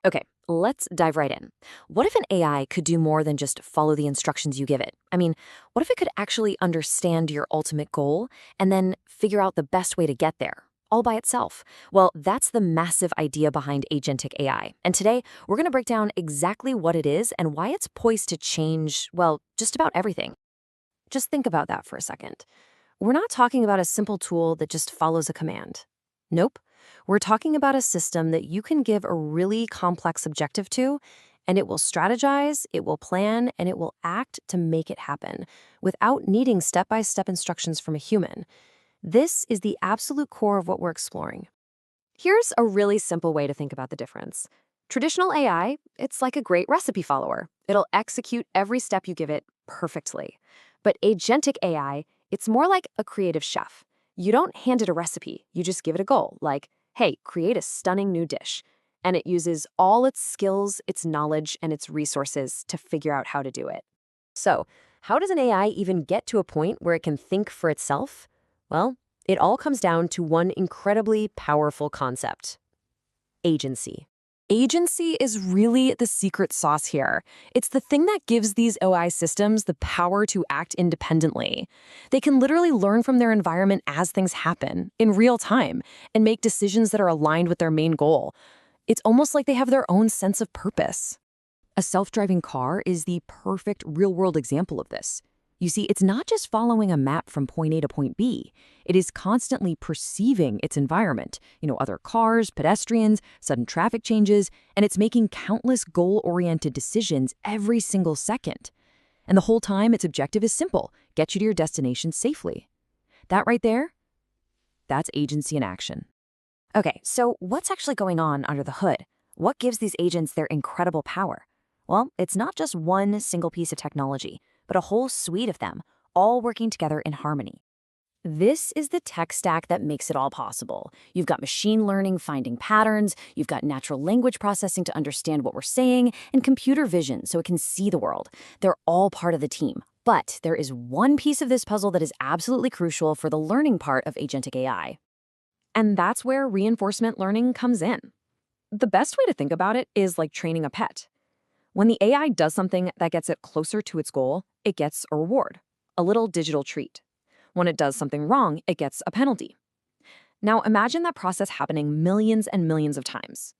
Okay, let's dive right in. What if an AI could do more than just follow the instructions you give it? I mean, what if it could actually understand your ultimate goal and then figure out the best way to get there? All by itself. Well, that's the massive idea behind Agentic AI. And today, we're going to break down exactly what it is and why it's poised to change, well, just about everything. Just think about that for a second. We're not talking about a simple tool that just follows a command. Nope. We're talking about a system that you can give a really complex objective to, and it will strategize, it will plan, and it will act to make it happen without needing step-by-step instructions from a human. This is the absolute core of what we're exploring. Here's a really simple way to think about the difference. Traditional AI, it's like a great recipe follower. It'll execute every step you give it perfectly. But agentic AI, it's more like a creative chef. You don't hand it a recipe, you just give it a goal, like, hey, create a stunning new dish. And it uses all its skills, its knowledge, and its resources to figure out how to do it. So, how does an AI even get to a point where it can think for itself? Well, it all comes down to one incredibly powerful concept: agency. Agency is really the secret sauce here. It's the thing that gives these OI systems the power to act independently. They can literally learn from their environment as things happen, in real time, and make decisions that are aligned with their main goal. It's almost like they have their own sense of purpose. A self-driving car is the perfect real-world example of this. You see, it's not just following a map from point A to point B. It is constantly perceiving its environment, other cars, pedestrians, sudden traffic changes, and it's making countless goal-oriented decisions every single second. And the whole time, its objective is simple: get you to your destination safely. That right there, that's agency in action. Okay, so what's actually going on under the hood? What gives these agents their incredible power? Well, it's not just one single piece of technology, but a whole suite of them, all working together in harmony. This is the tech stack that makes it all possible. You've got machine learning finding patterns, you've got natural language processing to understand what we're saying, and computer vision so it can see the world. They're all part of the team. But there is one piece of this puzzle that is absolutely crucial for the learning part of agentic AI. And that's where reinforcement learning comes in. The best way to think about it is like training a pet. When the AI does something that gets it closer to its goal, it gets a reward, a little digital treat. When it does something wrong, it gets a penalty. Now imagine that process happening millions and millions of times.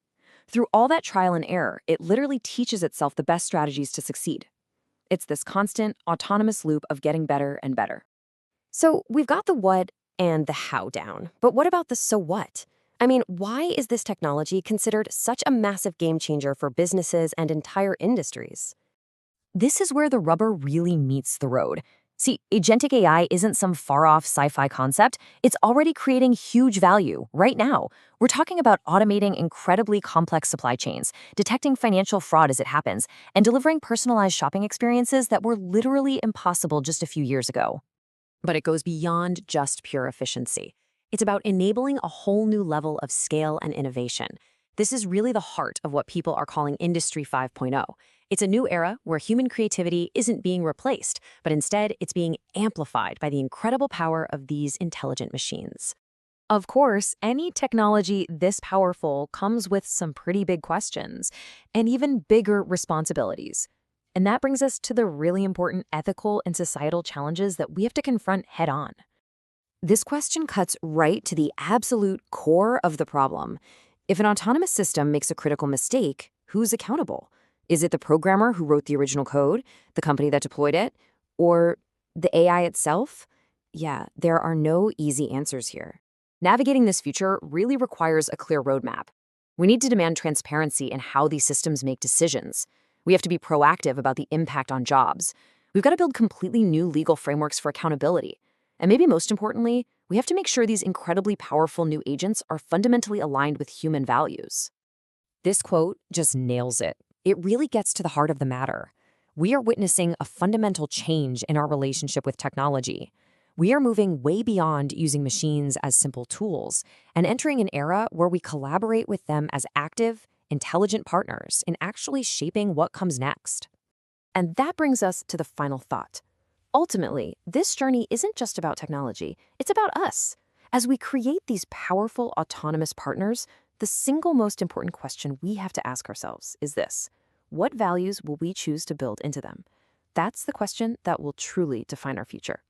Through all that trial and error, it literally teaches itself the best strategies to succeed. It's this constant, autonomous loop of getting better and better. So we've got the what and the how down, but what about the so what? I mean, why is this technology considered such a massive game changer for businesses and entire industries? This is where the rubber really meets the road. See, agentic AI isn't some far-off sci-fi concept. It's already creating huge value right now. We're talking about automating incredibly complex supply chains, detecting financial fraud as it happens, and delivering personalized shopping experiences that were literally impossible just a few years ago. But it goes beyond just pure efficiency. It's about enabling a whole new level of scale and innovation. This is really the heart of what people are calling Industry 5.0. It's a new era where human creativity isn't being replaced, but instead it's being amplified by the incredible power of these intelligent machines. Of course, any technology this powerful comes with some pretty big questions and even bigger responsibilities. And that brings us to the really important ethical and societal challenges that we have to confront head on. This question cuts right to the absolute core of the problem. If an autonomous system makes a critical mistake, who's accountable? Is it the programmer who wrote the original code, the company that deployed it, or the AI itself? Yeah, there are no easy answers here. Navigating this future really requires a clear roadmap. We need to demand transparency in how these systems make decisions. We have to be proactive about the impact on jobs. We've got to build completely new legal frameworks for accountability. And maybe most importantly, we have to make sure these incredibly powerful new agents are fundamentally aligned with human values. This quote just nails it. It really gets to the heart of the matter. We are witnessing a fundamental change in our relationship with technology. We are moving way beyond using machines as simple tools and entering an era where we collaborate with them as active, intelligent partners in actually shaping what comes next. And that brings us to the final thought. Ultimately, this journey isn't just about technology, it's about us. As we create these powerful autonomous partners, The single most important question we have to ask ourselves is this: what values will we choose to build into them? That's the question that will truly define our future.